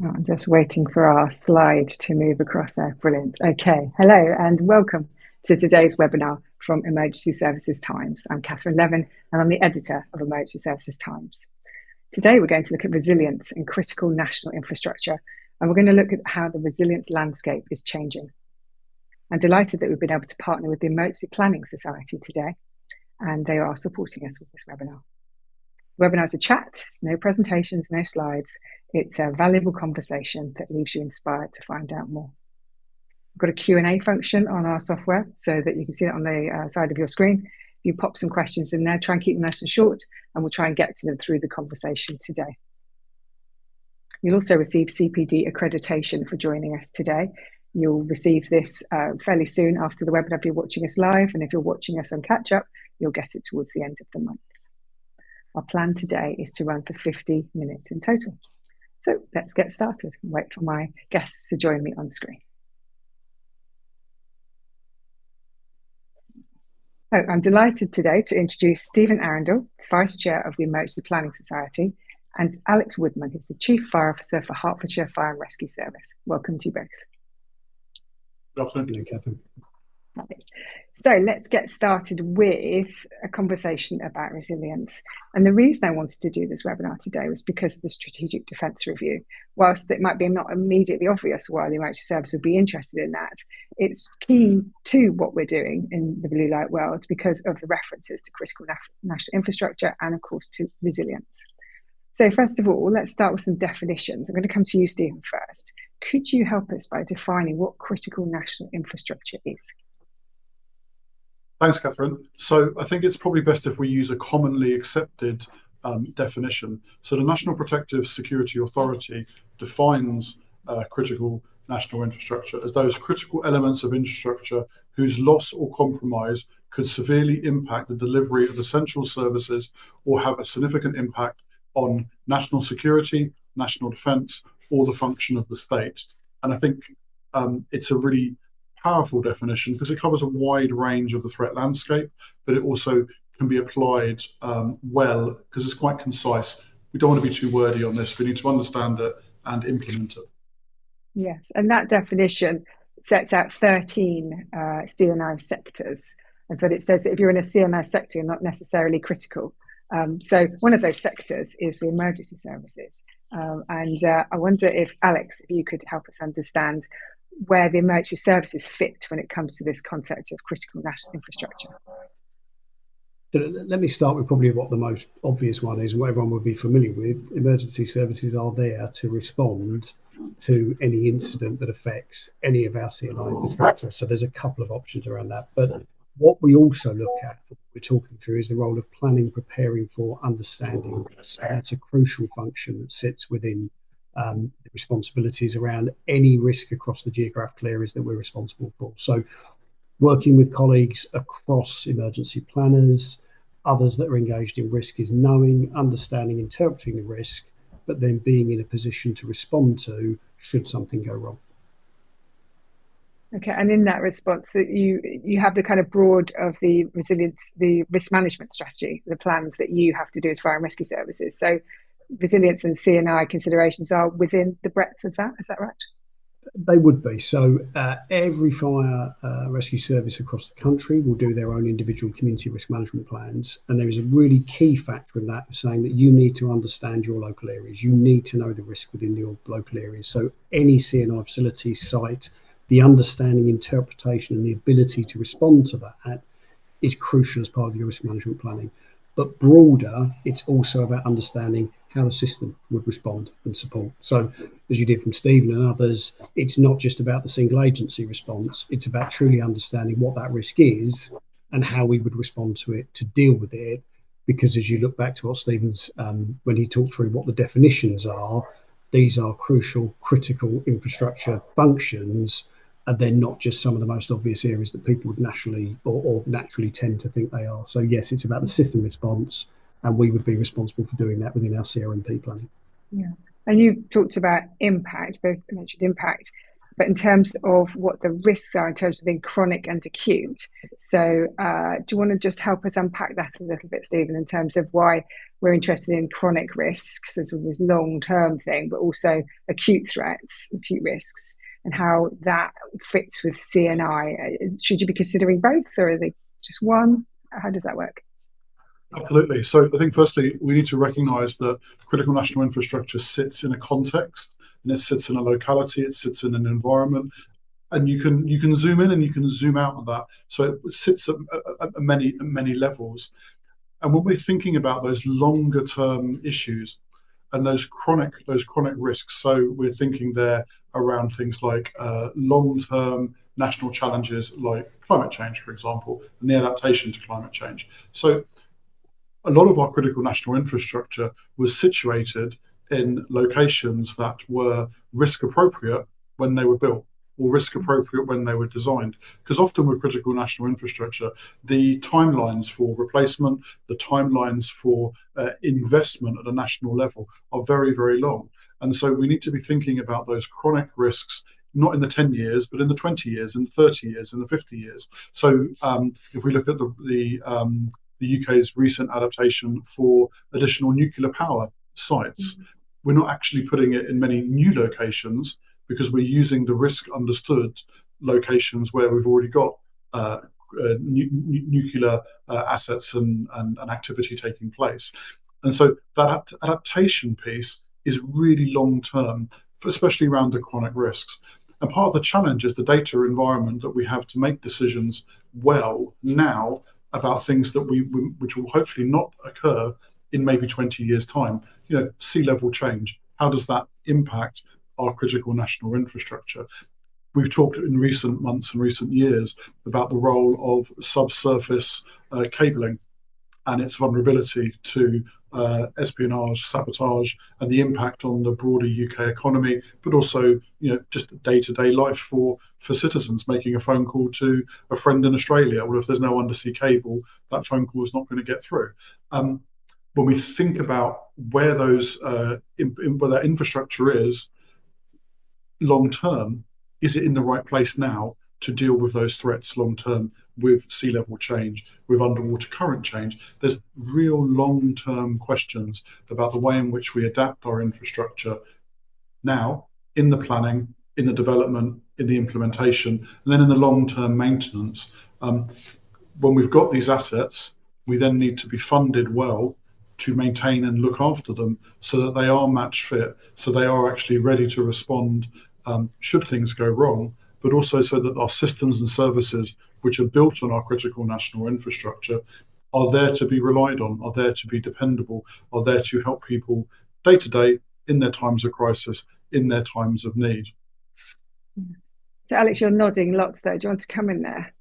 Oh, I'm just waiting for our slide to move across there. Brilliant. Okay. Hello and welcome to today's webinar from Emergency Services Times. I'm Catherine Levin and I'm the editor of Emergency Services Times. Today we're going to look at resilience in critical national infrastructure, and we're going to look at how the resilience landscape is changing. I'm delighted that we've been able to partner with the Emergency Planning Society today, and they are supporting us with this webinar. The webinar is a chat, no presentations, no slides. It's a valuable conversation that leaves you inspired to find out more. We've got a Q&A function on our software so that you can see it on the side of your screen. You pop some questions in there, try and keep them nice and short, and we'll try and get to them through the conversation today. You'll also receive CPD accreditation for joining us today. You'll receive this fairly soon after the webinar if you're watching us live, and if you're watching us on catch-up, you'll get it towards the end of the month. Our plan today is to run for 50 minutes in total. So let's get started and wait for my guests to join me on screen. Oh, I'm delighted today to introduce Stephen Arundell, Vice Chair of the Emergency Planning Society, and Alex Woodman, who's the Chief Fire Officer for Hertfordshire Fire and Rescue Service. Welcome to you both. Good afternoon, Catherine. So let's get started with a conversation about resilience. And the reason I wanted to do this webinar today was because of the Strategic Defence Review. Whilst it might be not immediately obvious why the Emergency Service would be interested in that, it's key to what we're doing in the blue light world because of the references to critical national infrastructure and, of course, to resilience. So first of all, let's start with some definitions. I'm going to come to you, Stephen, first. Could you help us by defining what critical national infrastructure is? Thanks, Catherine. So I think it's probably best if we use a commonly accepted definition. So the National Protective Security Authority defines critical national infrastructure as those critical elements of infrastructure whose loss or compromise could severely impact the delivery of essential services or have a significant impact on national security, national defence, or the function of the state. And I think it's a really powerful definition because it covers a wide range of the threat landscape, but it also can be applied well because it's quite concise. We don't want to be too wordy on this. We need to understand it and implement it. Yes, and that definition sets out 13 CNI sectors, but it says that if you're in a CNI sector, you're not necessarily critical. So one of those sectors is the emergency services. I wonder if, Alex, if you could help us understand where the emergency services fit when it comes to this concept of critical national infrastructure. Let me start with probably what the most obvious one is and what everyone would be familiar with. Emergency services are there to respond to any incident that affects any of our CNI infrastructure. So there's a couple of options around that. But what we also look at, what we're talking through, is the role of planning, preparing for, understanding. So that's a crucial function that sits within the responsibilities around any risk across the geographical areas that we're responsible for. So working with colleagues across emergency planners, others that are engaged in risk, is knowing, understanding, interpreting the risk, but then being in a position to respond to should something go wrong. Okay, and in that response, you have the kind of broad of the resilience, the risk management strategy, the plans that you have to do as fire and rescue services. So resilience and CNI considerations are within the breadth of that, is that right? They would be. So every fire rescue service across the country will do their own individual community risk management plans. And there is a really key factor in that of saying that you need to understand your local areas. You need to know the risk within your local areas. So any CNI facility site, the understanding, interpretation, and the ability to respond to that is crucial as part of your risk management planning. But broader, it's also about understanding how the system would respond and support. So as you did from Stephen and others, it's not just about the single agency response. It's about truly understanding what that risk is and how we would respond to it to deal with it. Because as you look back to what Stephen's, when he talked through what the definitions are, these are crucial, critical infrastructure functions, and they're not just some of the most obvious areas that people would naturally or naturally tend to think they are. So yes, it's about the system response, and we would be responsible for doing that within our CRMP planning. Yeah, and you talked about impact, both mentioned impact. but in terms of what the risks are in terms of being chronic and acute. So do you want to just help us unpack that a little bit, Stephen, in terms of why we're interested in chronic risks, so sort of this long-term thing, but also acute threats, acute risks, and how that fits with CNI? Should you be considering both, or are they just one? How does that work? Absolutely. So I think firstly, we need to recognise that critical national infrastructure sits in a context, and it sits in a locality, it sits in an environment, and you can zoom in and you can zoom out on that. So it sits at many levels. And when we're thinking about those longer term issues and those chronic risks, so we're thinking there around things like long term national challenges like climate change, for example, and the adaptation to climate change. So a lot of our critical national infrastructure was situated in locations that were risk appropriate when they were built, or risk appropriate when they were designed. Because often with critical national infrastructure, the timelines for replacement, the timelines for investment at a national level are very, very long. And so we need to be thinking about those chronic risks, not in the 10 years, but in the 20 years, in the 30 years, in the 50 years. So if we look at the UK's recent adaptation for additional nuclear power sites, we're not actually putting it in many new locations because we're using the risk understood locations where we've already got nuclear assets and activity taking place. And so that adaptation piece is really long term, especially around the chronic risks. And part of the challenge is the data environment that we have to make decisions well now about things that which will hopefully not occur in maybe 20 years' time. Sea level change. How does that impact our critical national infrastructure? We've talked in recent months and recent years about the role of subsurface cabling and its vulnerability to espionage, sabotage, and the impact on the broader UK economy, but also, just day-to-day life for citizens making a phone call to a friend in Australia. Well, if there's no undersea cable, that phone call is not going to get through. When we think about where where that infrastructure is long term, is it in the right place now to deal with those threats long term, with sea level change, with underwater current change? There's real long term questions about the way in which we adapt our infrastructure now, in the planning, in the development, in the implementation, and then in the long term maintenance. When we've got these assets, we then need to be funded well to maintain and look after them so that they are match fit, so they are actually ready to respond should things go wrong, but also so that our systems and services, which are built on our critical national infrastructure, are there to be relied on, are there to be dependable, are there to help people day to day in their times of crisis, in their times of need. So, Alex, you're nodding lots there. Do you want to come in there?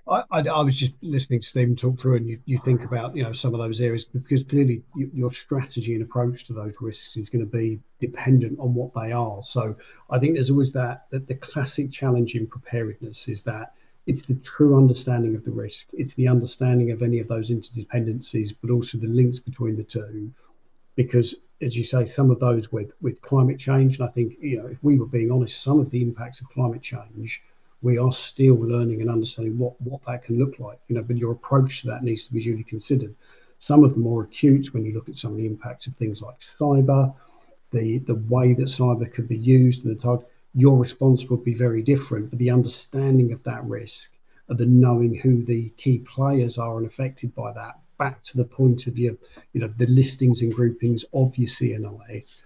I was just listening to Stephen talk through, and you think about some of those areas, because clearly your strategy and approach to those risks is going to be dependent on what they are. So I think there's always that the classic challenge in preparedness is that it's the true understanding of the risk, it's the understanding of any of those interdependencies, but also the links between the two. Because, as you say, some of those with climate change, and I think if we were being honest, some of the impacts of climate change, we are still learning and understanding what that can look like, but your approach to that needs to be duly considered. Some of them are acute when you look at some of the impacts of things like cyber, the way that cyber could be used, and the type, your response would be very different, but the understanding of that risk, of the knowing who the key players are and affected by that, back to the point of the listings and groupings of your CNI,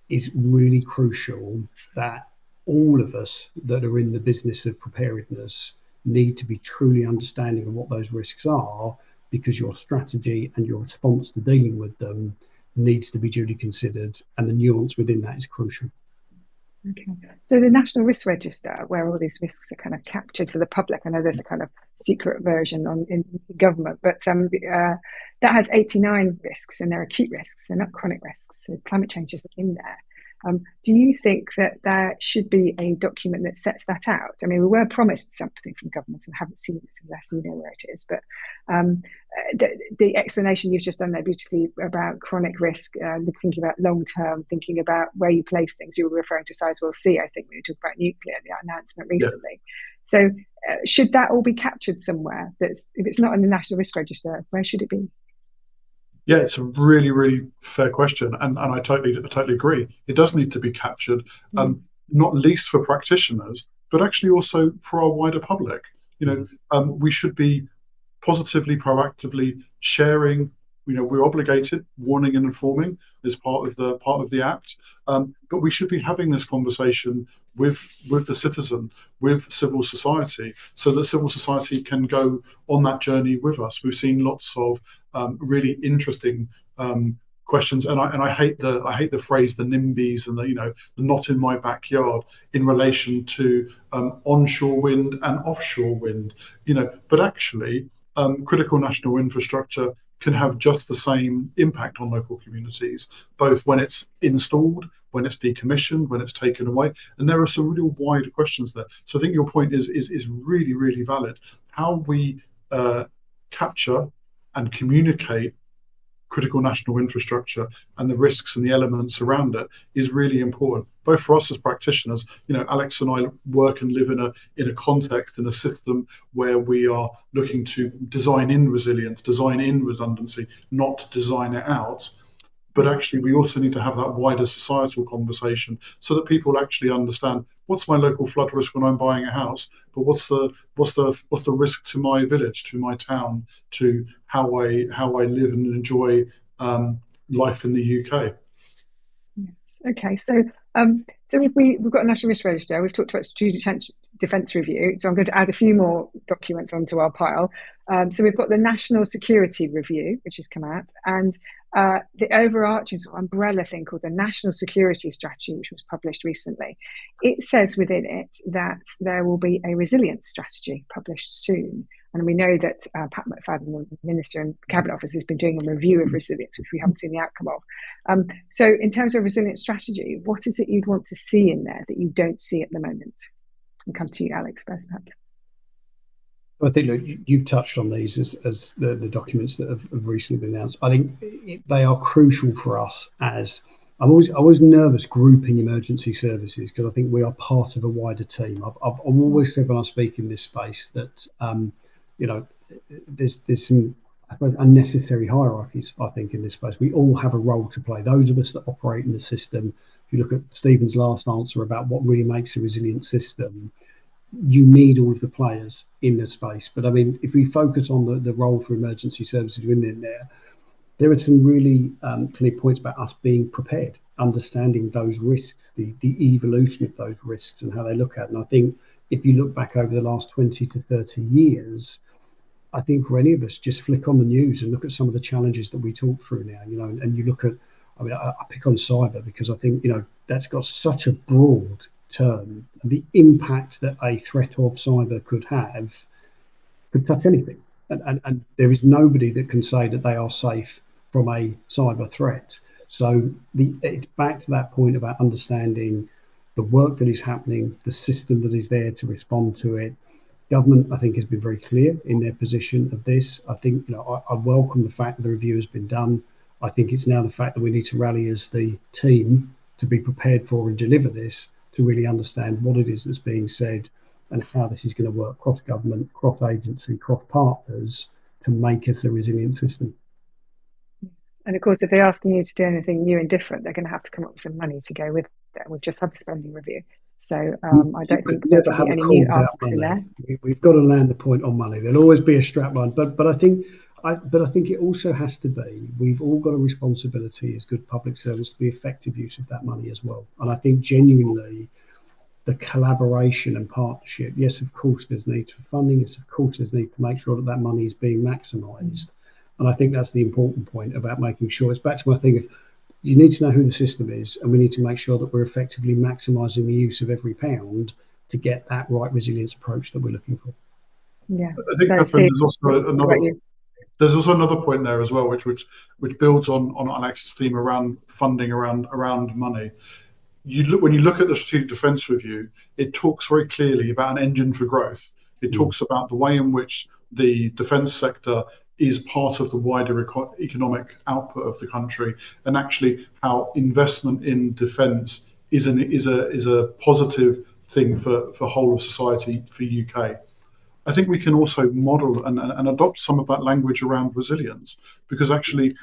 is really crucial. That all of us that are in the business of preparedness need to be truly understanding of what those risks are, because your strategy and your response to dealing with them needs to be duly considered, and the nuance within that is crucial. Okay. So the National Risk Register, where all these risks are kind of captured for the public, I know there's a kind of secret version in government, but that has 89 risks, and they're acute risks, they're not chronic risks. So climate change isn't in there. Do you think that there should be a document that sets that out? I mean, we were promised something from government and haven't seen it unless we know where it is. But the explanation you've just done there beautifully about chronic risk, thinking about long term, thinking about where you place things. You were referring to Sizewell C, I think, when you talked about nuclear, the announcement recently. So should that all be captured somewhere? If it's not in the National Risk Register, where should it be? Yeah, it's a really, really fair question, and I totally agree. It does need to be captured, not least for practitioners, but actually also for our wider public. We should be positively, proactively sharing. We're obligated, warning and informing is part of the act, but we should be having this conversation with the citizen, with civil society, so that civil society can go on that journey with us. We've seen lots of really interesting questions, and I hate the phrase the NIMBYs and the not in my backyard in relation to onshore wind and offshore wind. But actually, critical national infrastructure can have just the same impact on local communities, both when it's installed, when it's decommissioned, when it's taken away. And there are some real wide questions there. So I think your point is really, really valid. How we capture and communicate critical national infrastructure and the risks and the elements around it is really important, both for us as practitioners. Alex and I work and live in a context, in a system where we are looking to design in resilience, design in redundancy, not design it out. But actually, we also need to have that wider societal conversation so that people actually understand what's my local flood risk when I'm buying a house, but what's the risk to my village, to my town, to how I live and enjoy life in the UK. Yes. Okay, so we've got a National Risk Register. We've talked about Student Defence Review. So I'm going to add a few more documents onto our pile. So we've got the National Security Review, which has come out, and the overarching sort of umbrella thing called the National Security Strategy, which was published recently. It says within it that there will be a resilience strategy published soon. And we know that Pat McFadden, the Minister and Cabinet Office, has been doing a review of resilience, which we haven't seen the outcome of. So in terms of resilience strategy, what is it you'd want to see in there that you don't see at the moment? I'll come to you, Alex, first, perhaps. I think, look, you've touched on these as the documents that have recently been announced. I think they are crucial for us as I'm always nervous grouping emergency services because I think we are part of a wider team. I've always said when I speak in this space that there's some, I suppose, unnecessary hierarchies. I think in this space we all have a role to play. Those of us that operate in the system. If you look at Stephen's last answer about what really makes a resilient system, you need all of the players in the space. But I mean, if we focus on the role for emergency services within there are some really clear points about us being prepared, understanding those risks, the evolution of those risks and how they look at it. And I think if you look back over the last 20 to 30 years, I think for any of us, just flick on the news and look at some of the challenges that we talk through now, and you look at, I pick on cyber because I think, that's got such a broad term, and the impact that a threat of cyber could touch anything. And there is nobody that can say that they are safe from a cyber threat. So it's back to that point about understanding the work that is happening, the system that is there to respond to it. Government, I think, has been very clear in their position of this. I think, I welcome the fact that the review has been done. I think it's now the fact that we need to rally as the team to be prepared for and deliver this, to really understand what it is that's being said and how this is going to work cross government, cross agency, cross partners to make us a resilient system. And of course, if they're asking you to do anything new and different, they're going to have to come up with some money to go with it. We've just had the spending review. So I don't think there can be any new asks in there. We've got to land the point on money. There'll always be a strap line, but I think it also has to be, we've all got a responsibility as good public servants to be effective use of that money as well. And I think genuinely the collaboration and partnership, yes, of course, there's need for funding. Yes, of course, there's need to make sure that money is being maximised. And I think that's the important point about making sure. It's back to my thing of, you need to know who the system is, and we need to make sure that we're effectively maximising the use of every pound to get that right resilience approach that we're looking for. Yeah, I think, Catherine, there's also another point there as well, which builds on Alex's theme around funding, around money. when you look at the Strategic Defence Review, it talks very clearly about an engine for growth. It talks about the way in which the defence sector is part of the wider economic output of the country, and actually how investment in defence is a positive thing for whole of society for UK. I think we can also model and adopt some of that language around resilience, because actually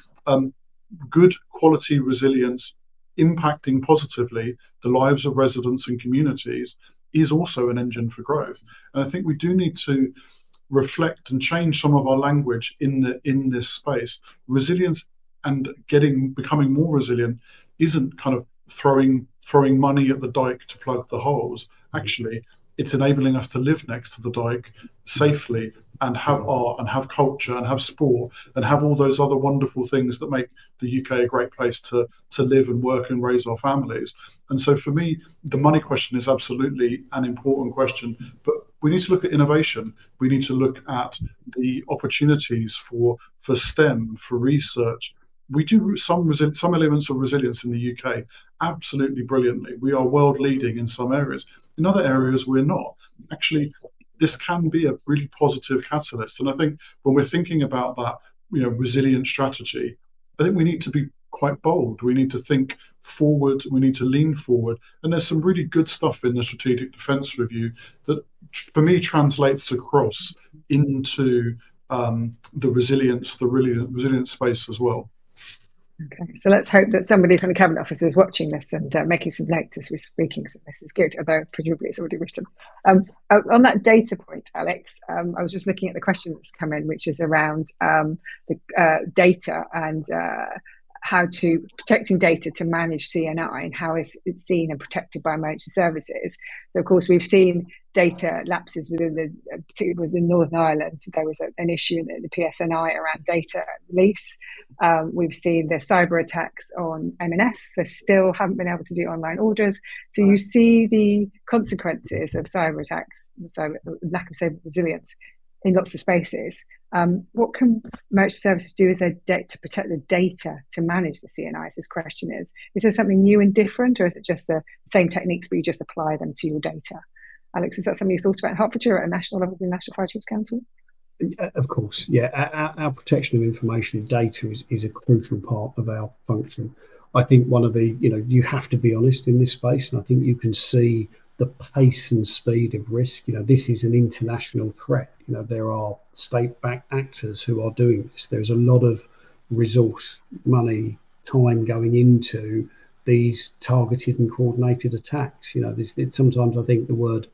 good quality resilience impacting positively the lives of residents and communities is also an engine for growth. And I think we do need to reflect and change some of our language in this space. Resilience and becoming more resilient isn't kind of throwing money at the dike to plug the holes. Actually, it's enabling us to live next to the dike safely and have art and have culture and have sport and have all those other wonderful things that make the UK a great place to live and work and raise our families. And so for me, the money question is absolutely an important question, but we need to look at innovation. We need to look at the opportunities for STEM, for research. We do some elements of resilience in the UK absolutely brilliantly. We are world leading in some areas. In other areas, we're not. Actually, this can be a really positive catalyst. And I think when we're thinking about that, resilient strategy, I think we need to be quite bold. We need to think forward. We need to lean forward. And there's some really good stuff in the Strategic Defence Review that, for me, translates across into the resilient space as well. Okay, so let's hope that somebody from the Cabinet Office is watching this and making some notes as we're speaking. So this is good, although presumably it's already written. On that data point, Alex, I was just looking at the question that's come in, which is around the data and how to protecting data to manage CNI and how is it seen and protected by emergency services. So of course, we've seen data lapses particularly within Northern Ireland. There was an issue in the PSNI around data release. We've seen the cyber attacks on M&S. They still haven't been able to do online orders. So you see the consequences of cyber attacks, lack of cyber resilience in lots of spaces. What can emergency services do with their to protect the data to manage the CNIs? This question is there something new and different, or is it just the same techniques but you just apply them to your data? Alex, is that something you thought about in Hertfordshire at a national level, the National Fire Chiefs Council? Of course, yeah. Our protection of information and data is a crucial part of our function. I think one of the, you have to be honest in this space, and I think you can see the pace and speed of risk. This is an international threat. There are state-backed actors who are doing this. There's a lot of resource, money, time going into these targeted and coordinated attacks. Sometimes I think the word,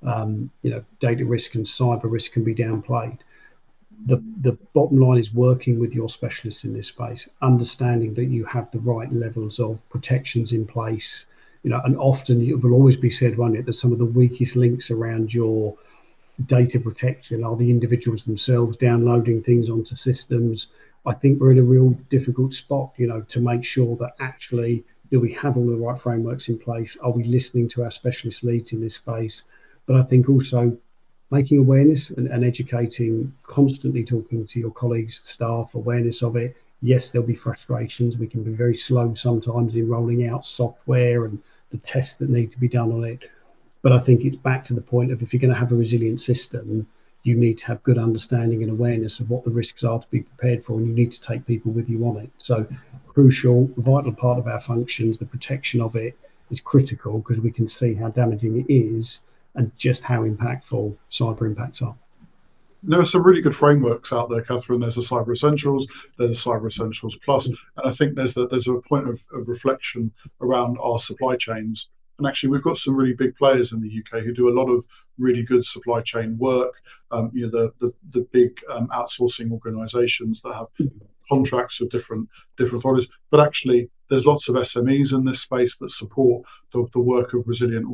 data risk and cyber risk can be downplayed. The bottom line is working with your specialists in this space, understanding that you have the right levels of protections in place. And often it will always be said, won't it, that some of the weakest links around your data protection are the individuals themselves downloading things onto systems. I think we're in a real difficult spot, to make sure that actually, do we have all the right frameworks in place? Are we listening to our specialist leads in this space? But I think also making awareness and educating, constantly talking to your colleagues, staff, awareness of it. Yes, there'll be frustrations. We can be very slow sometimes in rolling out software and the tests that need to be done on it. But I think it's back to the point of, if you're going to have a resilient system, you need to have good understanding and awareness of what the risks are to be prepared for, and you need to take people with you on it. So crucial, vital part of our functions, the protection of it is critical, because we can see how damaging it is and just how impactful cyber impacts are. There are some really good frameworks out there, Catherine. There's a Cyber Essentials, there's a Cyber Essentials Plus, and I think there's a point of reflection around our supply chains. And actually, we've got some really big players in the UK who do a lot of really good supply chain work. The big outsourcing organisations that have contracts with different authorities. But actually, there's lots of SMEs in this space that support the work of resilient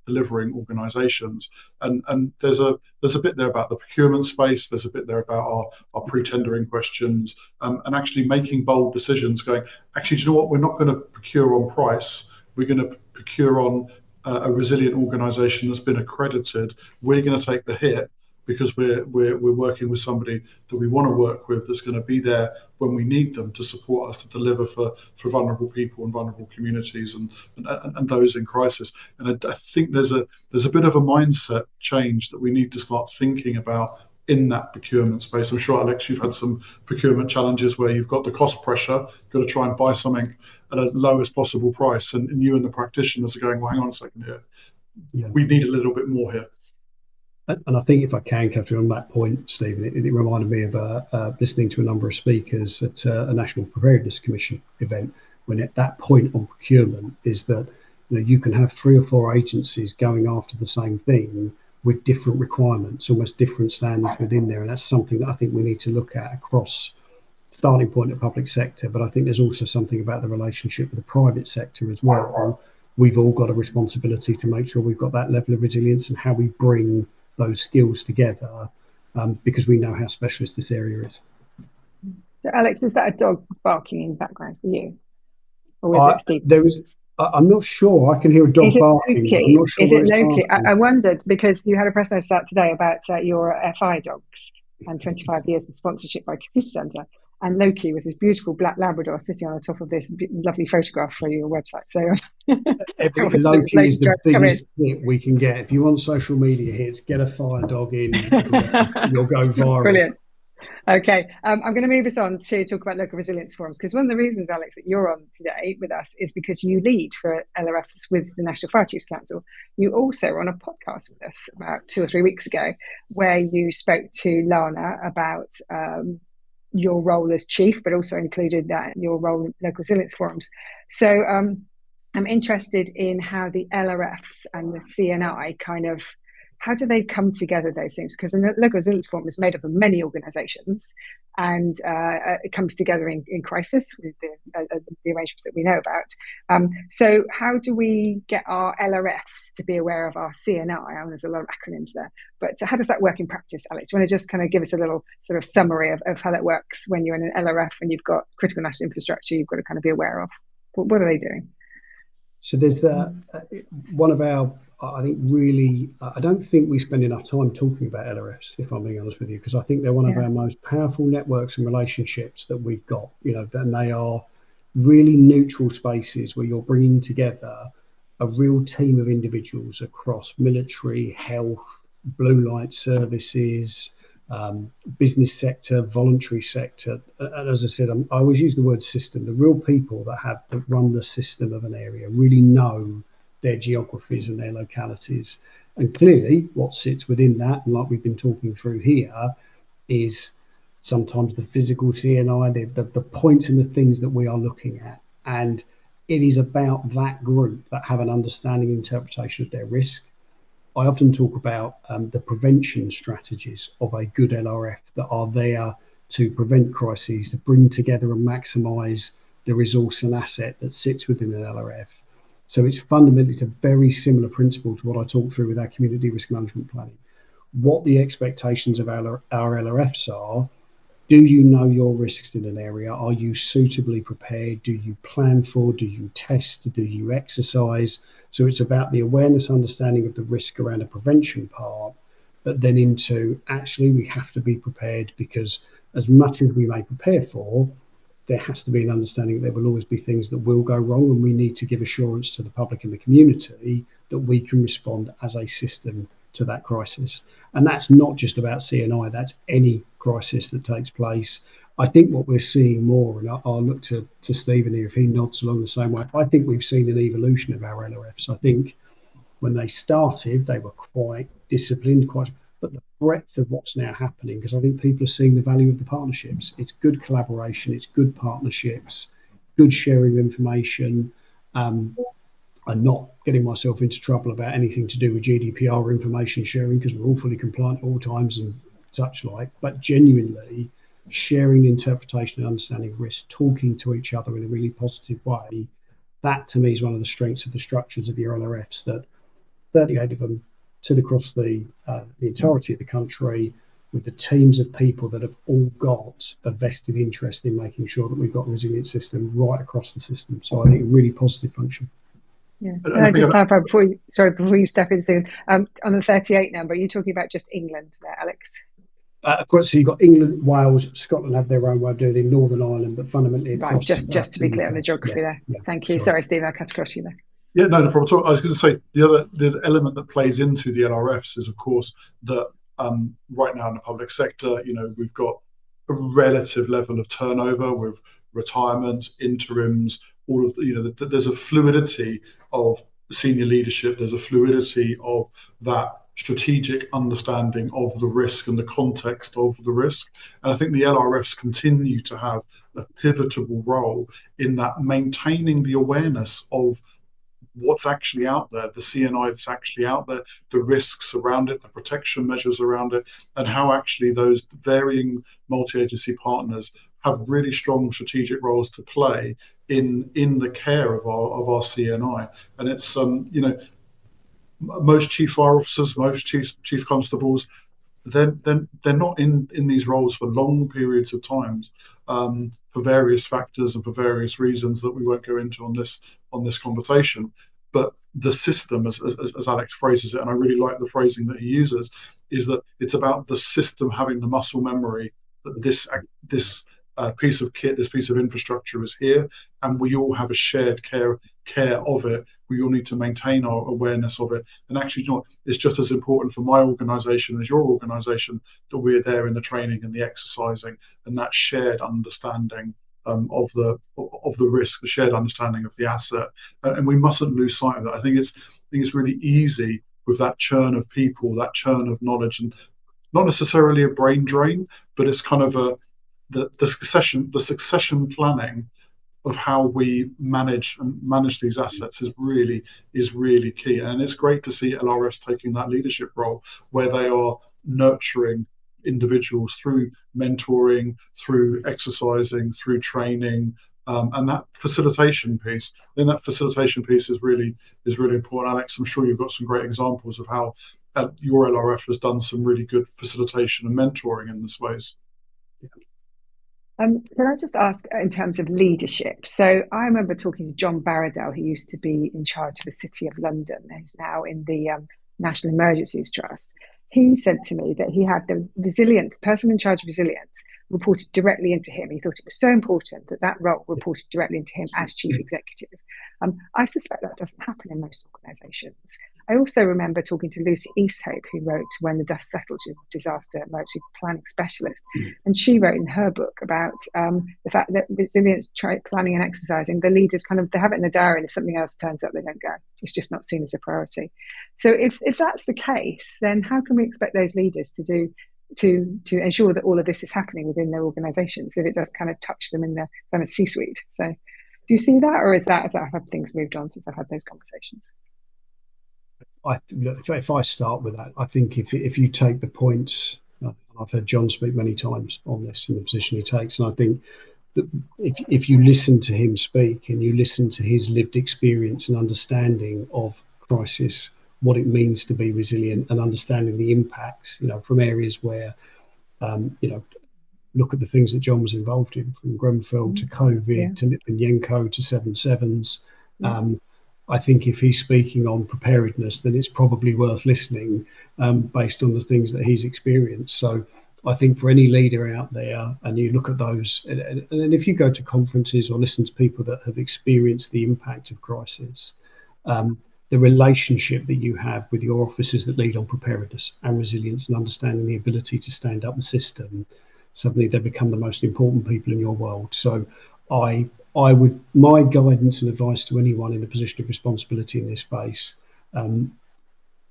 delivering organisations. And there's a bit there about the procurement space. There's a bit there about our pre-tendering questions, and actually making bold decisions. Going, actually, do you know what? We're not going to procure on price. We're going to procure on a resilient organisation that's been accredited. We're going to take the hit, because we're working with somebody that we want to work with, that's going to be there when we need them to support us to deliver for vulnerable people and vulnerable communities and those in crisis. And I think there's a bit of a mindset change that we need to start thinking about in that procurement space. I'm sure, Alex, you've had some procurement challenges where you've got the cost pressure, got to try and buy something at a lowest possible price, and you and the practitioners are going, well, hang on a second here, we need a little bit more here. And I think if I can, Catherine, on that point, Stephen, it reminded me of listening to a number of speakers at a National Preparedness Commission event, when at that point on procurement is that you can have 3 or 4 agencies going after the same thing with different requirements, almost different standards within there. And that's something that I think we need to look at across starting point of public sector. But I think there's also something about the relationship with the private sector as well. We've all got a responsibility to make sure we've got that level of resilience and how we bring those skills together, because we know how specialist this area is. So, Alex, is that a dog barking in the background for you? Or is it Steve? I'm not sure. I can hear a dog barking. I'm not sure. Is it Loki? I wondered, because you had a press notice out today about your FI dogs and 25 years of sponsorship by Community Centre. And Loki was this beautiful black Labrador sitting on the top of this lovely photograph for your website. So Loki is the biggest hit we can get. If you want social media hits, get a fire dog in. You'll go viral. Brilliant. Okay, I'm going to move us on to talk about local resilience forums, because one of the reasons, Alex, that you're on today with us is because you lead for LRFs with the National Fire Chiefs Council. You also were on a podcast with us about 2 or 3 weeks ago, where you spoke to Lana about your role as chief, but also included that your role in local resilience forums. So I'm interested in how the LRFs and the CNI how do they come together, those things? Because the local resilience forum is made up of many organisations, and it comes together in crisis with the arrangements that we know about. So how do we get our LRFs to be aware of our CNI? I know there's a lot of acronyms there, but how does that work in practice, Alex? Do you want to just kind of give us a little sort of summary of how that works when you're in an LRF and you've got critical national infrastructure you've got to kind of be aware of? What are they doing? So there's one of our, I think really, I don't think we spend enough time talking about LRFs, if I'm being honest with you, because I think they're one of our most powerful networks and relationships that we've got, and they are really neutral spaces where you're bringing together a real team of individuals across military, health, blue light services, business sector, voluntary sector. And as I said, I always use the word system. The real people that run the system of an area really know their geographies and their localities. And clearly what sits within that, and like we've been talking through here, is sometimes the physical CNI, the points and the things that we are looking at. And it is about that group that have an understanding and interpretation of their risk. I often talk about the prevention strategies of a good LRF that are there to prevent crises, to bring together and maximise the resource and asset that sits within an LRF. So it's fundamentally, it's a very similar principle to what I talked through with our community risk management planning. What the expectations of our LRFs are: do you know your risks in an area? Are you suitably prepared? Do you plan for? Do you test? Do you exercise? So it's about the awareness, understanding of the risk around a prevention part, but then into actually we have to be prepared, because as much as we may prepare for, there has to be an understanding that there will always be things that will go wrong, and we need to give assurance to the public and the community that we can respond as a system to that crisis. And that's not just about CNI, that's any crisis that takes place. I think what we're seeing more, and I'll look to Stephen here if he nods along the same way, I think we've seen an evolution of our LRFs. I think when they started, they were quite disciplined, but the breadth of what's now happening, because I think people are seeing the value of the partnerships. It's good collaboration, it's good partnerships, good sharing of information. I'm not getting myself into trouble about anything to do with GDPR or information sharing, because we're all fully compliant at all times and such like, but genuinely sharing interpretation and understanding of risk, talking to each other in a really positive way, that to me is one of the strengths of the structures of your LRFs, that 38 of them sit across the entirety of the country with the teams of people that have all got a vested interest in making sure that we've got a resilient system right across the system. So I think a really positive function. Yeah. And Can I I think just clarify before you step into things, on the 38 number, are you talking about just England there, Alex? Of course, so you've got England, Wales, Scotland have their own way of doing it in Northern Ireland, but fundamentally Right, across just to the be clear on UK. the geography Yes, there. yeah, Thank you. sorry. Sorry, Steve, I cut across you there. Yeah, no problem at all. I was going to say the element that plays into the LRFs is, of course, that right now in the public sector, we've got a relative level of turnover with retirements, interims, all of there's a fluidity of senior leadership. There's a fluidity of that strategic understanding of the risk and the context of the risk. And I think the LRFs continue to have a pivotal role in that, maintaining the awareness of what's actually out there, the CNI that's actually out there, the risks around it, the protection measures around it, and how actually those varying multi-agency partners have really strong strategic roles to play in the care of our CNI. And it's most chief fire officers, most chief constables, they're not in these roles for long periods of times, for various factors and for various reasons that we won't go into on this conversation. But the system, as Alex phrases it, and I really like the phrasing that he uses, is that it's about the system having the muscle memory that this piece of kit, this piece of infrastructure is here, and we all have a shared care of it. We all need to maintain our awareness of it. And actually, it's just as important for my organisation as your organisation that we're there in the training and the exercising and that shared understanding of the risk, the shared understanding of the asset. And we mustn't lose sight of that. I think it's really easy with that churn of people, that churn of knowledge, and not necessarily a brain drain, but it's kind of the succession planning of how we manage these assets is really key. And it's great to see LRS taking that leadership role where they are nurturing individuals through mentoring, through exercising, through training, and that facilitation piece. Then that facilitation piece is really important. Alex, I'm sure you've got some great examples of how your LRF has done some really good facilitation and mentoring in this ways. Can I just ask in terms of leadership? So I remember talking to John Barradell, who used to be in charge of the City of London, and he's now in the National Emergencies Trust. He said to me that he had the person in charge of resilience reported directly into him. He thought it was so important that role reported directly into him as chief executive. I suspect that doesn't happen in most organisations. I also remember talking to Lucy Easthope, who wrote When the Dust Settles, Disaster Emergency Planning Specialist. And she wrote in her book about the fact that resilience planning and exercising, the leaders they have it in the diary, and if something else turns up, they don't go. It's just not seen as a priority. So if that's the case, then how can we expect those leaders to ensure that all of this is happening within their organisations if it does kind of touch them in the kind of C-suite? So do you see that, or have things moved on since I've had those conversations? If I start with that, I think if you take the points, I've heard John speak many times on this and the position he takes, and I think that if you listen to him speak and you listen to his lived experience and understanding of crisis, what it means to be resilient, and understanding the impacts, from areas where, look at the things that John was involved in, from Grenfell to COVID to Litvinenko to 7/7s. I think if he's speaking on preparedness, then it's probably worth listening based on the things that he's experienced. So I think for any leader out there, and you look at those, and if you go to conferences or listen to people that have experienced the impact of crisis, the relationship that you have with your officers that lead on preparedness and resilience and understanding the ability to stand up the system, suddenly they become the most important people in your world. So my guidance and advice to anyone in a position of responsibility in this space,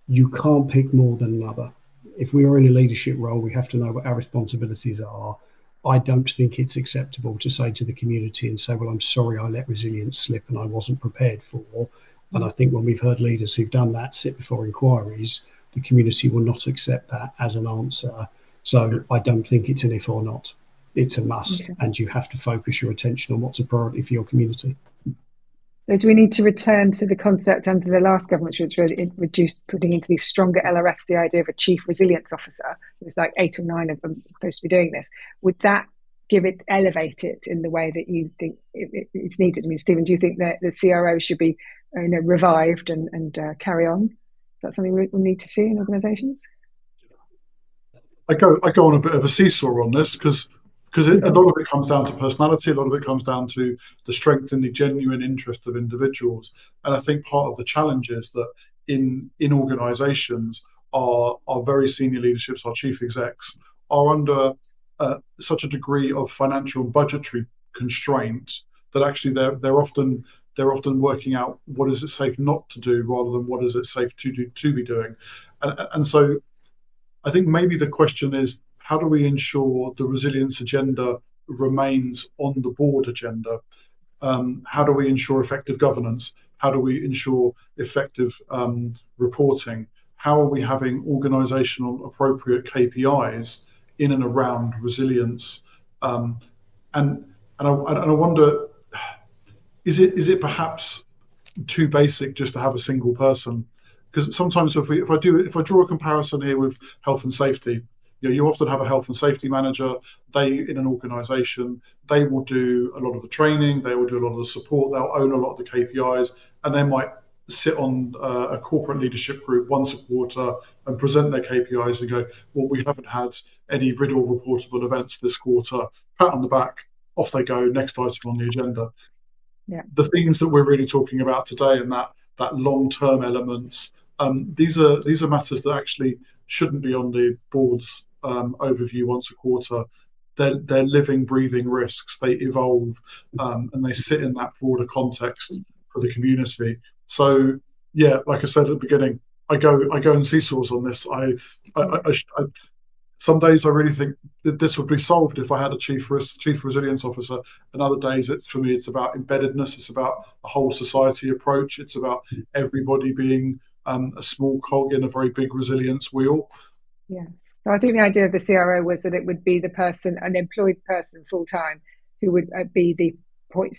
you can't pick more than another. If we are in a leadership role, we have to know what our responsibilities are. I don't think it's acceptable to say to the community and say, well, I'm sorry, I let resilience slip and I wasn't prepared for. And I think when we've heard leaders who've done that sit before inquiries, the community will not accept that as an answer. So I don't think it's an if or not. It's a must, and you have to focus your attention on what's a priority for your community. So do we need to return to the concept under the last government, which really reduced putting into these stronger LRFs the idea of a chief resilience officer? It was like 8 or 9 of them supposed to be doing this. Would that elevate it in the way that you think it's needed? I mean, Stephen, do you think that the CRO should be revived and carry on? Is that something we need to see in organisations? I go on a bit of a seesaw on this because a lot of it comes down to personality, a lot of it comes down to the strength and the genuine interest of individuals. And I think part of the challenge is that in organisations, our very senior leaderships, our chief execs, are under such a degree of financial and budgetary constraint that actually they're often working out what is it safe not to do rather than what is it safe to be doing. And so I think maybe the question is, how do we ensure the resilience agenda remains on the board agenda? How do we ensure effective governance? How do we ensure effective reporting? How are we having organisational appropriate KPIs in and around resilience? And I wonder, is it perhaps too basic just to have a single person? Because sometimes if I draw a comparison here with health and safety, you often have a health and safety manager. They, in an organisation, they will do a lot of the training, they will do a lot of the support, they'll own a lot of the KPIs, and they might sit on a corporate leadership group once a quarter and present their KPIs and go, well, we haven't had any RIDDLE reportable events this quarter, pat on the back, off they go, next item on the agenda. Yeah. The things that we're really talking about today and that long-term elements, these are matters that actually shouldn't be on the board's overview once a quarter. They're living, breathing risks. They evolve, and they sit in that broader context for the community. So, yeah, like I said at the beginning, I go in seesaws on this. Some days I really think that this would be solved if I had a chief resilience officer, and other days for me it's about embeddedness. It's about a whole society approach. It's about everybody being a small cog in a very big resilience wheel. Yeah. So I think the idea of the CRO was that it would be an employed person full time, who would be the point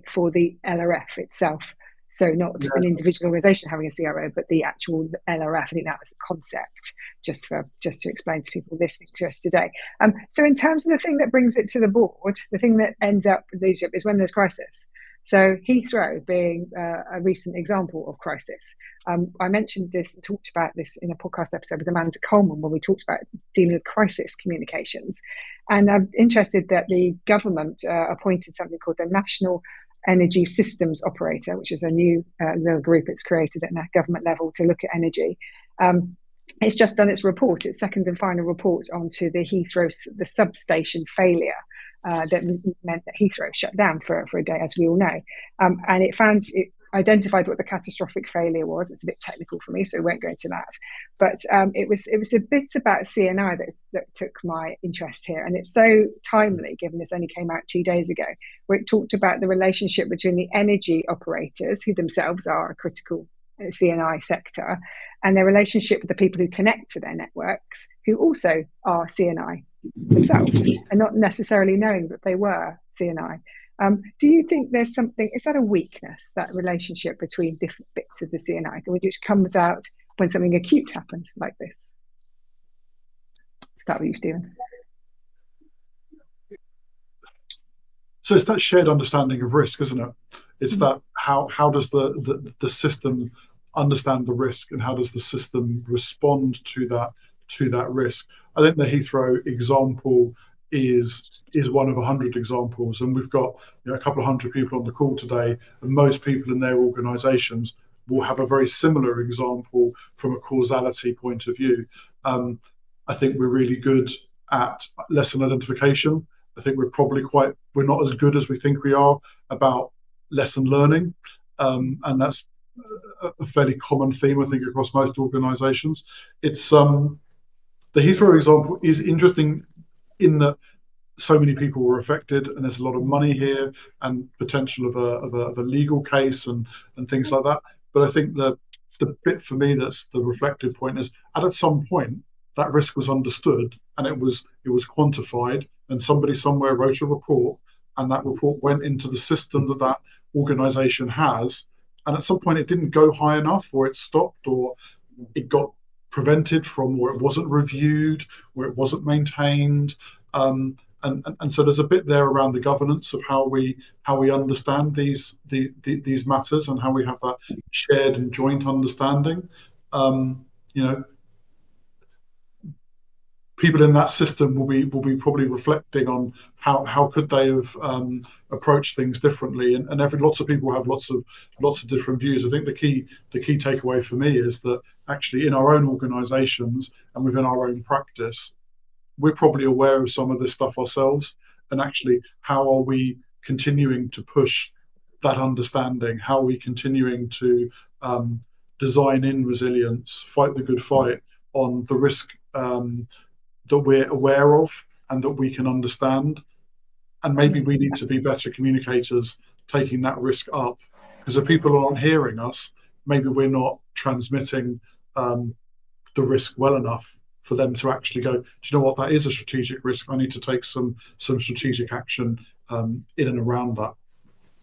for the LRF itself. So not an individual organisation having a CRO, but the actual LRF. I think that was the concept, just to explain to people listening to us today. So in terms of the thing that brings it to the board, the thing that ends up with leadership is when there's crisis. So Heathrow being a recent example of crisis. I mentioned this and talked about this in a podcast episode with Amanda Coleman when we talked about dealing with crisis communications. And I'm interested that the government appointed something called the National Energy Systems Operator, which is a new little group it's created at a government level to look at energy. It's just done its report, its second and final report onto the Heathrow, the substation failure. That meant that Heathrow shut down for a day, as we all know. And it identified what the catastrophic failure was. It's a bit technical for me, so we won't go into that. But it was the bits about CNI that took my interest here. And it's so timely, given this only came out 2 days ago, where it talked about the relationship between the energy operators, who themselves are a critical CNI sector, and their relationship with the people who connect to their networks, who also are CNI themselves, and not necessarily knowing that they were CNI. Do you think there's something, is that a weakness, that relationship between different bits of the CNI, which comes out when something acute happens like this? Start with you, Stephen. So it's that shared understanding of risk, isn't it? It's that how does the system understand the risk, and how does the system respond to that risk? I think the Heathrow example is one of 100 examples, and we've got a couple of hundred people on the call today, and most people in their organisations will have a very similar example from a causality point of view. I think we're really good at lesson identification. I think we're not as good as we think we are about lesson learning, and that's a fairly common theme, I think, across most organisations. It's the Heathrow example is interesting in that so many people were affected, and there's a lot of money here and potential of a legal case and things like that. But I think the bit for me that's the reflective point is at some point that risk was understood and it was quantified, and somebody somewhere wrote a report, and that report went into the system that organisation has, and at some point it didn't go high enough, or it stopped, or it got prevented from, or it wasn't reviewed, or it wasn't maintained, and and so there's a bit there around the governance of how we understand these matters, and how we have that shared and joint understanding. You know, people in that system will be probably reflecting on how could they have approached things differently, and lots of people have lots of different views. I think the key takeaway for me is that actually in our own organisations and within our own practice, we're probably aware of some of this stuff ourselves, and actually how are we continuing to push that understanding? How are we continuing to design in resilience, fight the good fight on the risk that we're aware of and that we can understand? And maybe we need to be better communicators taking that risk up, because if people aren't hearing us, maybe we're not transmitting the risk well enough for them to actually go, do you know what, that is a strategic risk, I need to take some strategic action in and around that.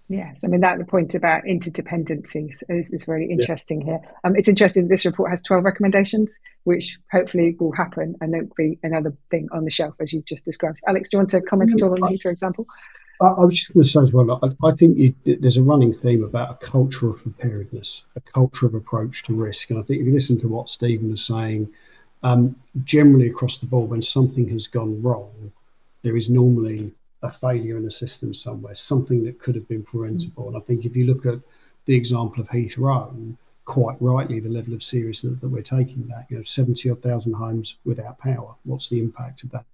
Yes, I mean, that the point about interdependencies is really interesting here. It's interesting this report has 12 recommendations, which hopefully will happen, and there'll be another thing on the shelf as you've just described. Alex, do you want to comment at all on the Heathrow example? I was just going to say as well, I think there's a running theme about a culture of preparedness, a culture of approach to risk. And I think if you listen to what Stephen was saying, generally across the board, when something has gone wrong, there is normally a failure in the system somewhere, something that could have been preventable. And I think if you look at the example of Heathrow, quite rightly, the level of seriousness that we're taking that, 70-odd thousand homes without power, what's the impact of that?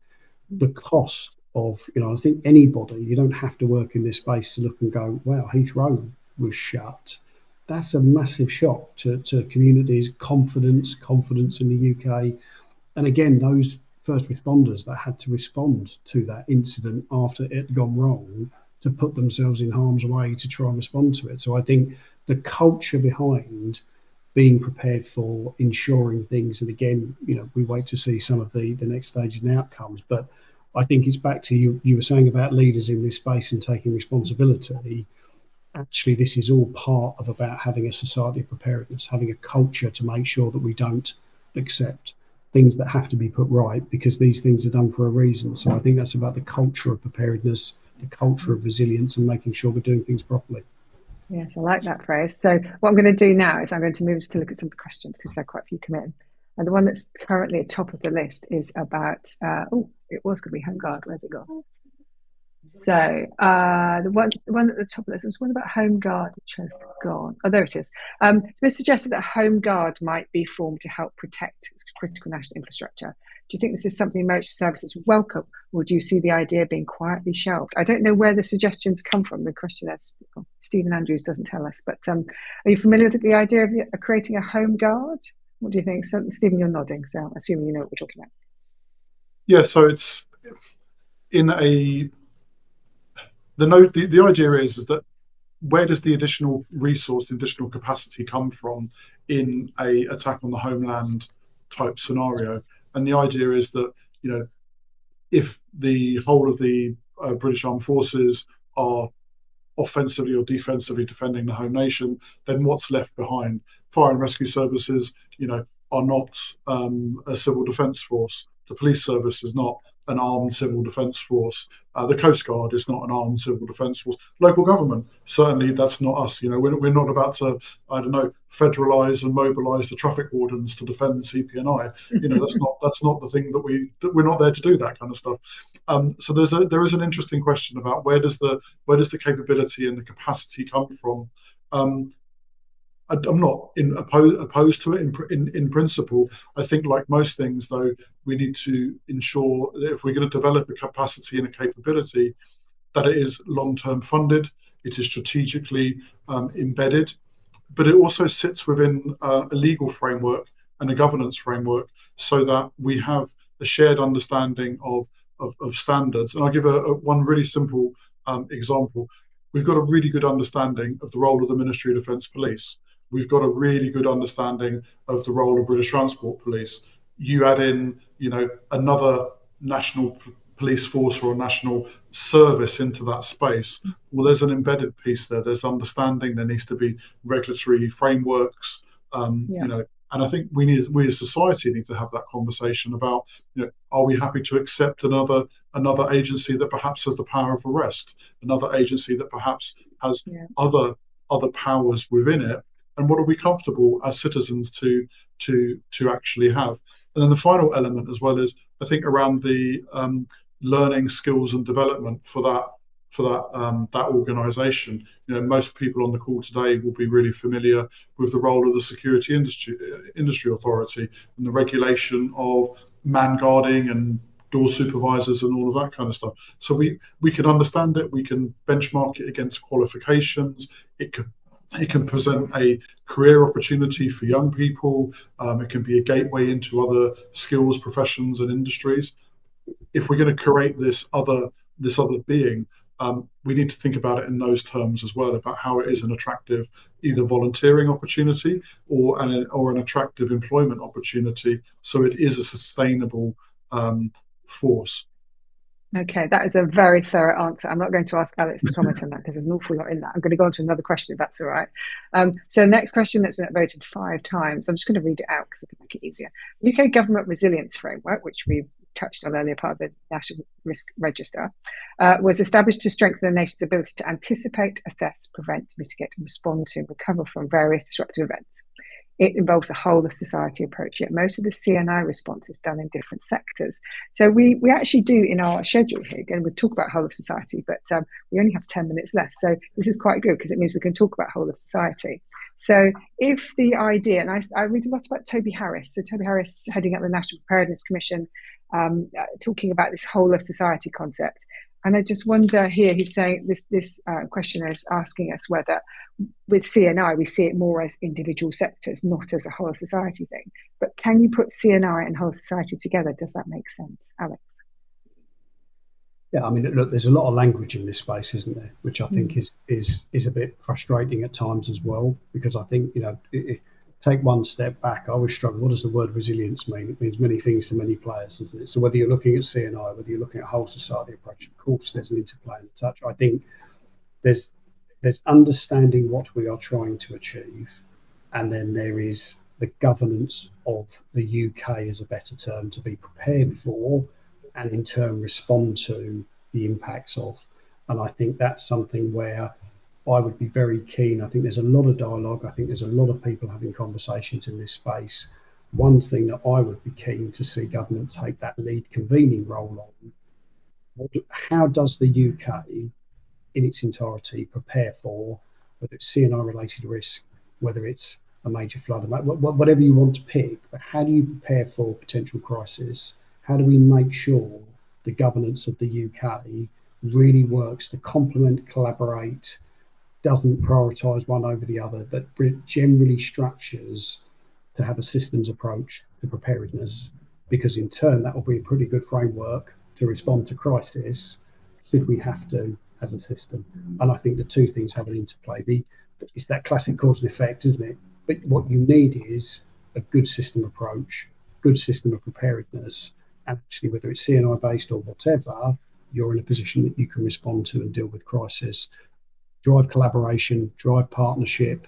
The cost of, I think anybody, you don't have to work in this space to look and go, wow, Heathrow was shut. That's a massive shock to communities, confidence in the UK. And again, those first responders that had to respond to that incident after it had gone wrong, to put themselves in harm's way to try and respond to it. So I think the culture behind being prepared for ensuring things, and again, we wait to see some of the next stages and outcomes, but I think it's back to you were saying about leaders in this space and taking responsibility. Actually, this is all part of about having a society of preparedness, having a culture to make sure that we don't accept things that have to be put right, because these things are done for a reason. So I think that's about the culture of preparedness, the culture of resilience, and making sure we're doing things properly. Yes, I like that phrase. So what I'm going to do now is I'm going to move us to look at some of the questions, because we've had quite a few come in. And the one that's currently at top of the list is about, it was going to be Home Guard. Where's it gone? So the one at the top of this was one about Home Guard, which has gone. Oh, there it is. So it's suggested that Home Guard might be formed to help protect critical national infrastructure. Do you think this is something emergency services welcome, or do you see the idea being quietly shelved? I don't know where the suggestions come from. The questioner, Stephen Andrews, doesn't tell us. But are you familiar with the idea of creating a Home Guard? What do you think? So, Stephen, you're nodding, so assuming you know what we're talking about. Yeah, so it's in a... The idea is that where does the additional resource, the additional capacity come from in a attack on the homeland type scenario? And the idea is that, if the whole of the British Armed Forces are offensively or defensively defending the home nation, then what's left behind? Fire and rescue services, are not a civil defence force. The police service is not an armed civil defence force. The Coast Guard is not an armed civil defence force. Local government, certainly that's not us. We're not about to, federalise and mobilise the traffic wardens to defend CP&I. That's not the thing that we're not there to do that kind of stuff. So there is an interesting question about where does the capability and the capacity come from. I'm not opposed to it in principle. I think, like most things, though, we need to ensure that if we're going to develop a capacity and a capability, that it is long-term funded, it is strategically embedded, but it also sits within a legal framework and a governance framework, so that we have a shared understanding of standards. And I'll give one really simple example. We've got a really good understanding of the role of the Ministry of Defence Police. We've got a really good understanding of the role of British Transport Police. You add in, another national police force or a national service into that space. Well, there's an embedded piece there. There's understanding. There needs to be regulatory frameworks. And I think we as society need to have that conversation about, are we happy to accept another agency that perhaps has the power of arrest, another agency that perhaps has other powers within it, and what are we comfortable as citizens to actually have? And then the final element as well is, I think, around the learning, skills, and development for that organisation. Most people on the call today will be really familiar with the role of the Security Industry Authority and the regulation of man guarding and door supervisors and all of that kind of stuff. So we can understand it, we can benchmark it against qualifications. It can present a career opportunity for young people. It can be a gateway into other skills, professions, and industries. If we're going to create this other being, we need to think about it in those terms as well, about how it is an attractive either volunteering opportunity or an attractive employment opportunity, so it is a sustainable force. Okay, that is a very thorough answer. I'm not going to ask Alex to comment on that because there's an awful lot in that. I'm going to go on to another question if that's all right. So next question that's been voted 5 times. I'm just going to read it out because I can make it easier. UK Government Resilience Framework, which we touched on earlier, part of the National Risk Register, was established to strengthen the nation's ability to anticipate, assess, prevent, mitigate, and respond to and recover from various disruptive events. It involves a whole of society approach, yet most of the CNI response is done in different sectors. So we actually do in our schedule here, again, we'll talk about whole of society, but we only have 10 minutes left. So this is quite good because it means we can talk about whole of society. So if the idea, and I read a lot about Toby Harris. So Toby Harris, heading up the National Preparedness Commission, talking about this whole of society concept. And I just wonder here, he's saying this questioner is asking us whether with CNI, we see it more as individual sectors, not as a whole of society thing. But can you put CNI and whole of society together? Does that make sense, Alex? Yeah, I mean, look, there's a lot of language in this space, isn't there? Which I think is a bit frustrating at times as well, because I think, take one step back. I always struggle. What does the word resilience mean? It means many things to many players, doesn't it? So whether you're looking at CNI, whether you're looking at whole society approach, of course, there's an interplay and a touch. I think there's understanding what we are trying to achieve, and then there is the governance of the UK, as a better term, to be prepared for and in turn respond to the impacts of. And I think that's something where I would be very keen. I think there's a lot of dialogue. I think there's a lot of people having conversations in this space. One thing that I would be keen to see government take that lead convening role on. How does the UK in its entirety prepare for, whether it's CNI related risk, whether it's a major flood, whatever you want to pick, but how do you prepare for potential crisis? How do we make sure the governance of the UK really works to complement, collaborate, doesn't prioritise one over the other, but generally structures to have a systems approach to preparedness, because in turn that will be a pretty good framework to respond to crisis should we have to as a system. And I think the two things have an interplay. It's that classic cause and effect, isn't it? But what you need is a good system approach, good system of preparedness, and actually whether it's CNI based or whatever, you're in a position that you can respond to and deal with crisis. Drive collaboration, drive partnership.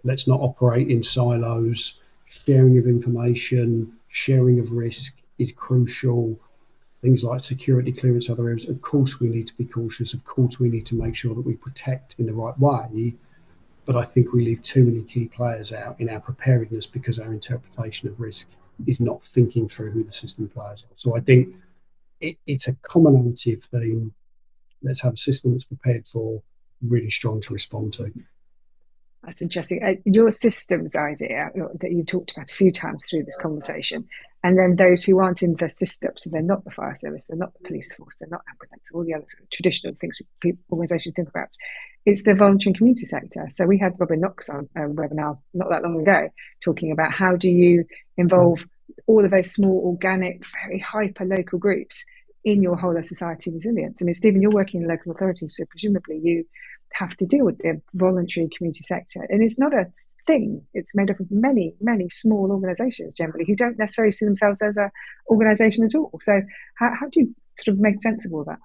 Let's not operate in silos. Sharing of information, sharing of risk is crucial. Things like security clearance, other areas, of course we need to be cautious. Of course we need to make sure that we protect in the right way. But I think we leave too many key players out in our preparedness because our interpretation of risk is not thinking through who the system players are. So I think it's a commonality of theme. Let's have a system that's prepared for, really strong to respond to. That's interesting. Your systems idea that you talked about a few times through this conversation, and then those who aren't in the system, so they're not the fire service, they're not the police force, they're not ambulance, all the other sort of traditional things organisations think about. It's the voluntary and community sector. So we had Robin Knox on a webinar not that long ago talking about how do you involve all of those small, organic, very hyper local groups in your whole of society resilience. I mean, Stephen, you're working in local authority, so presumably you have to deal with the voluntary community sector. And it's not a thing. It's made up of many, many small organisations generally who don't necessarily see themselves as an organisation at all. So how do you sort of make sense of all that?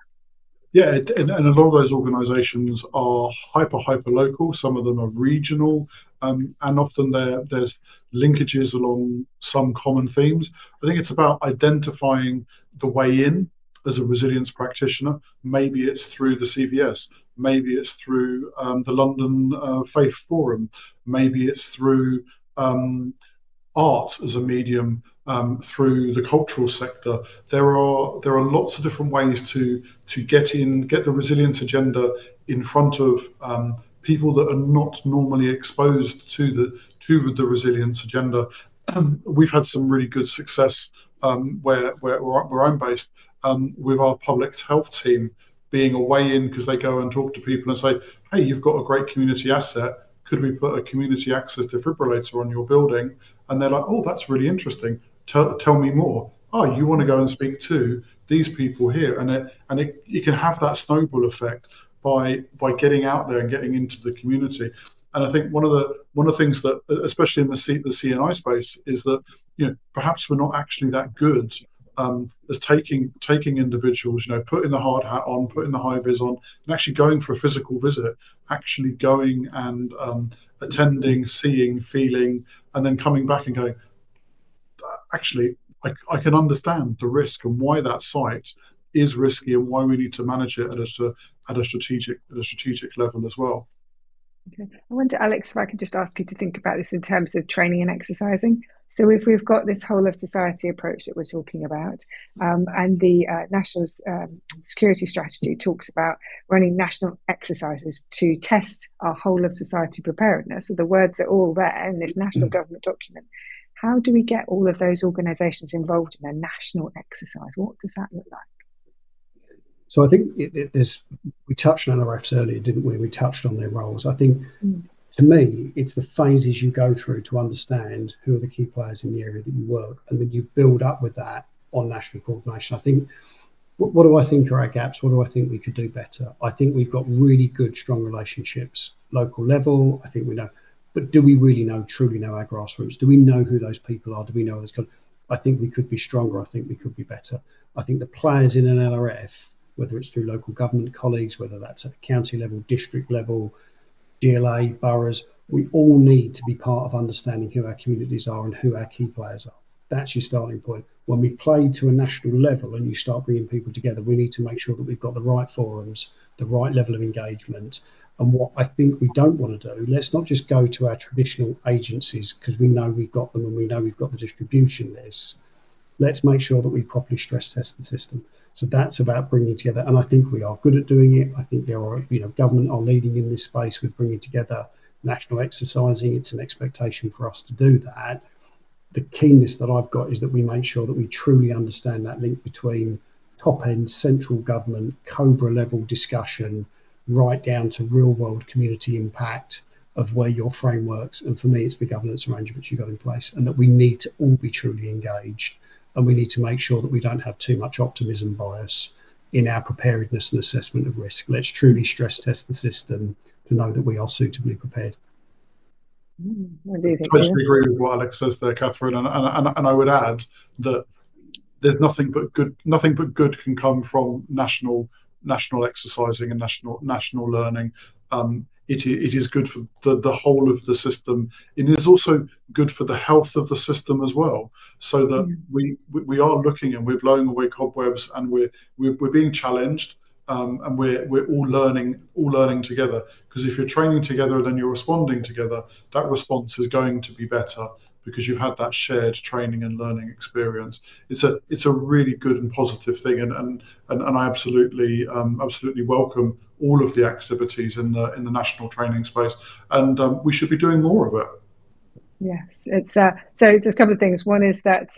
Yeah, and a lot of those organisations are hyper local. Some of them are regional, and often there's linkages along some common themes. I think it's about identifying the way in as a resilience practitioner. Maybe it's through the CVS, maybe it's through the London Faith Forum, maybe it's through art as a medium, through the cultural sector. There are lots of different ways to get the resilience agenda in front of people that are not normally exposed to the resilience agenda. We've had some really good success where I'm based, with our public health team being a way in, because they go and talk to people and say, hey, you've got a great community asset. Could we put a community access defibrillator on your building? And they're like, oh, that's really interesting. Tell me more. Oh, you want to go and speak to these people here, and you can have that snowball effect by getting out there and getting into the community. And I think one of the things that, especially in the CNI space, is that perhaps we're not actually that good as taking individuals, putting the hard hat on, putting the high vis on, and actually going for a physical visit, actually going and attending, seeing, feeling, and then coming back and going, actually, I can understand the risk and why that site is risky and why we need to manage it at a strategic level as well. Okay. I wonder, Alex, if I could just ask you to think about this in terms of training and exercising. So if we've got this whole of society approach that we're talking about, and the national security strategy talks about running national exercises to test our whole of society preparedness, so the words are all there in this national government document. How do we get all of those organisations involved in a national exercise? What does that look like? So I think we touched on NRFs earlier, didn't we? We touched on their roles. I think, to me, it's the phases you go through to understand who are the key players in the area that you work, and then you build up with that on national coordination. I think, what do I think are our gaps? What do I think we could do better? I think we've got really good, strong relationships, local level. I think we know, but do we really truly know our grassroots? Do we know who those people are? Do we know those? I think we could be stronger. I think we could be better. I think the players in an LRF, whether it's through local government colleagues, whether that's at county level, district level, GLA, boroughs, we all need to be part of understanding who our communities are and who our key players are. That's your starting point. When we play to a national level and you start bringing people together, we need to make sure that we've got the right forums, the right level of engagement. And what I think we don't want to do, let's not just go to our traditional agencies because we know we've got them and we know we've got the distribution lists. Let's make sure that we properly stress test the system. So that's about bringing together, and I think we are good at doing it. I think there are, government are leading in this space with bringing together national exercising. It's an expectation for us to do that. The keenness that I've got is that we make sure that we truly understand that link between top end central government, COBRA level discussion, right down to real world community impact of where your frameworks, and for me, it's the governance arrangements you've got in place, and that we need to all be truly engaged. And we need to make sure that we don't have too much optimism bias in our preparedness and assessment of risk. Let's truly stress test the system to know that we are suitably prepared. What do you think? I totally agree with what Alex says there, Catherine, and I would add that there's nothing but good can come from national exercising and national learning. It is good for the whole of the system. It is also good for the health of the system as well, so that we are looking and we're blowing away cobwebs and we're being challenged, and we're all learning together. Because if you're training together, then you're responding together. That response is going to be better because you've had that shared training and learning experience. It's a really good and positive thing, and I absolutely welcome all of the activities in the national training space, and we should be doing more of it. Yes, it's so there's a couple of things. One is that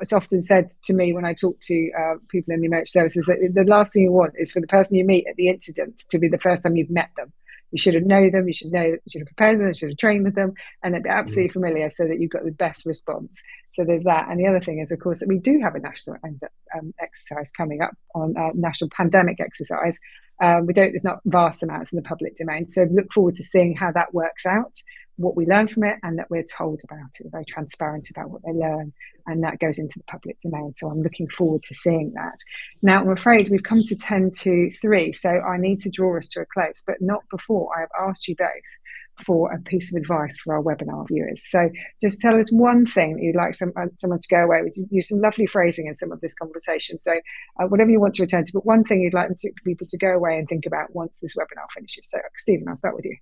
it's often said to me when I talk to people in the emergency services that the last thing you want is for the person you meet at the incident to be the first time you've met them. You should have known them, you should have prepared them, you should have trained with them, and they'd be absolutely familiar so that you've got the best response. So there's that. And the other thing is, of course, that we do have a national exercise coming up on national pandemic exercise. There's not vast amounts in the public domain. So look forward to seeing how that works out. what we learn from it and that we're told about it. We're very transparent about what they learn, and that goes into the public domain. So I'm looking forward to seeing that. Now, I'm afraid we've come to 10 to 3, so I need to draw us to a close, but not before I have asked you both for a piece of advice for our webinar viewers. So just tell us one thing that you'd like someone to go away with. You use some lovely phrasing in some of this conversation. So whatever you want to return to, but one thing you'd like people to go away and think about once this webinar finishes. So Stephen, I'll start with you.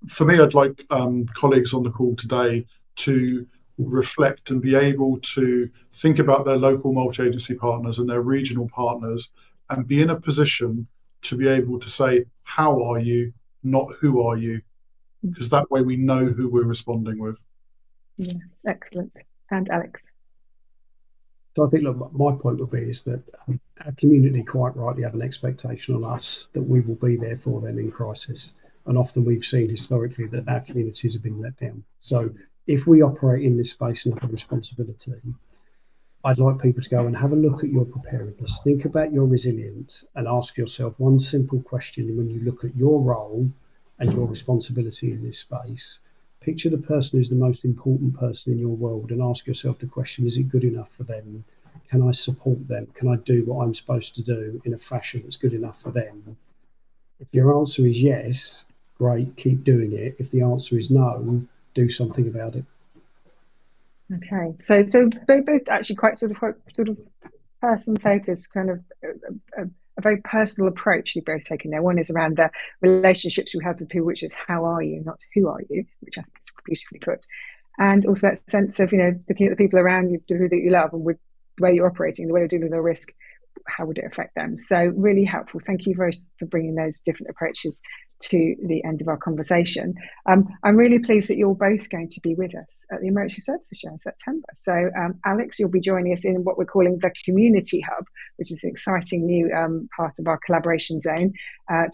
For me, I'd like colleagues on the call today to reflect and be able to think about their local multi-agency partners and their regional partners, and be in a position to be able to say, how are you, not who are you, because that way we know who we're responding with. Yes, excellent. And Alex? So I think, look, my point would be is that our community quite rightly have an expectation on us that we will be there for them in crisis. And often we've seen historically that our communities have been let down. So if we operate in this space and have a responsibility, I'd like people to go and have a look at your preparedness, think about your resilience, and ask yourself one simple question when you look at your role and your responsibility in this space. Picture the person who's the most important person in your world and ask yourself the question, is it good enough for them? Can I support them? Can I do what I'm supposed to do in a fashion that's good enough for them? If your answer is yes, great, keep doing it. If the answer is no, do something about it. Okay, so both actually quite sort of person focused, kind of a very personal approach you've both taken there. One is around the relationships we have with people, which is how are you, not who are you, which I think is beautifully put. And also that sense of, looking at the people around you, who that you love, and with the way you're operating, the way you're dealing with the risk, how would it affect them? So really helpful. Thank you very much for bringing those different approaches to the end of our conversation. I'm really pleased that you're both going to be with us at the Emergency Services Show in September. So Alex, you'll be joining us in what we're calling the Community Hub, which is an exciting new part of our collaboration zone,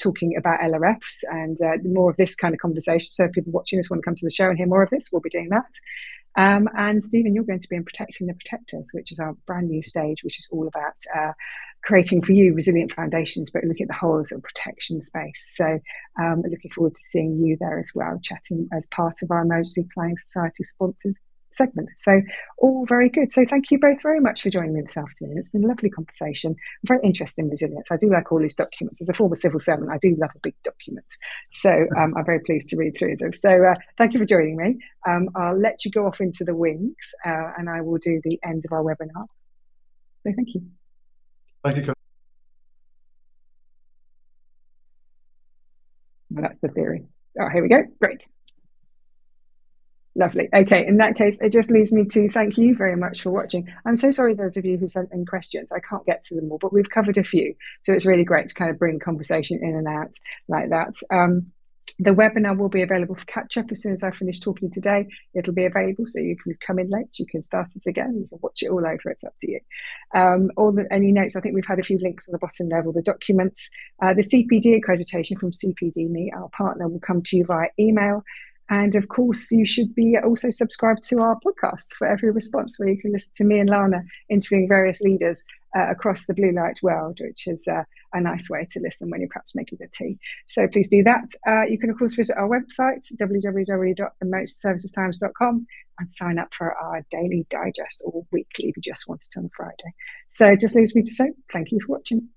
talking about LRFs and more of this kind of conversation. So if people watching this want to come to the show and hear more of this, we'll be doing that. And Stephen, you're going to be in Protecting the Protectors, which is our brand new stage, which is all about creating for you resilient foundations, but looking at the whole sort of protection space. So looking forward to seeing you there as well, chatting as part of our Emergency Planning Society sponsored segment. So all very good. So thank you both very much for joining me this afternoon. It's been a lovely conversation. I'm very interested in resilience. I do like all these documents. As a former civil servant, I do love a big document. So I'm very pleased to read through them. So thank you for joining me. I'll let you go off into the wings and I will do the end of our webinar. So thank you. Thank you. Well, that's the theory. Oh, here we go. Great. Lovely. Okay, in that case, it just leaves me to thank you very much for watching. I'm so sorry those of you who sent in questions. I can't get to them all, but we've covered a few. So it's really great to kind of bring conversation in and out like that. The webinar will be available for catch-up as soon as I finish talking today. It'll be available, so you can come in late, you can start it again, you can watch it all over, it's up to you. Any notes, I think we've had a few links on the bottom level, the documents. The CPD accreditation from CPD, our partner, will come to you via email. And of course, you should be also subscribed to our podcast for every response, where you can listen to me and Lana interviewing various leaders across the blue light world, which is a nice way to listen when you're perhaps making a tea. So please do that. You can, of course, visit our website, www.emergencyservicestimes.com, and sign up for our daily digest or weekly if you just want it on a Friday. So it just leaves me to say thank you for watching.